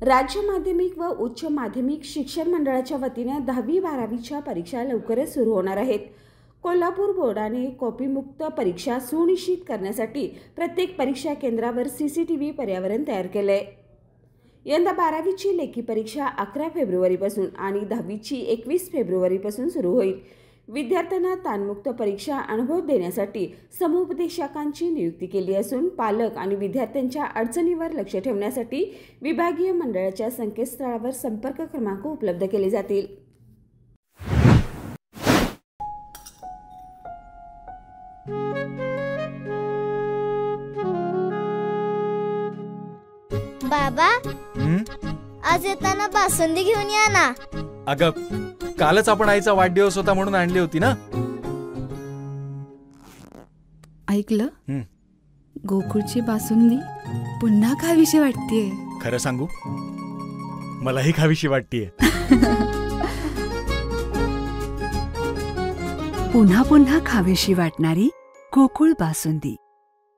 राज्य माध्यमिक व उच्च माध्यमिक शिक्षण मंडळाच्या वतीने 10वी-12वीच्या परीक्षा लवकरच सुरू होणार आहेत. कोल्हापूर बोर्डाने कॉपीमुक्त परीक्षा सुनिश्चित करण्यासाठी प्रत्येक परीक्षा केंद्रावर CCTV पर्यावरण तयार केले आहे. यंदा 12वीची लेखी परीक्षा 11 फेब्रुवारीपासून आणि 10वीची 21 फेब्रुवारीपासून सुरू होईल. विद्यार्थ्यांना ताणमुक्त परीक्षा अनुभव देण्यासाठी समुपदेशकांची नियुक्ती केली असून पालक आणि विद्यार्थ्यांच्या अडचणीवर लक्ष ठेवण्यासाठी विभागीय मंडळाच्या संकेतस्थळावर संपर्क क्रमांक उपलब्ध केले जातील. बाबा, आज येताना बासुंदी घेऊन या ना. अगं, कालच आपण आईचा वाढदिवस होता म्हणून आणली होती ना. ऐकलं, गोकुळची बासुंदी पुन्हा खावीशी वाटतेय. खरं सांगू, मलाही खावीशी वाटतेय. पुन्हा पुन्हा खावीशी वाटणारी गोकुळ बासुंदी.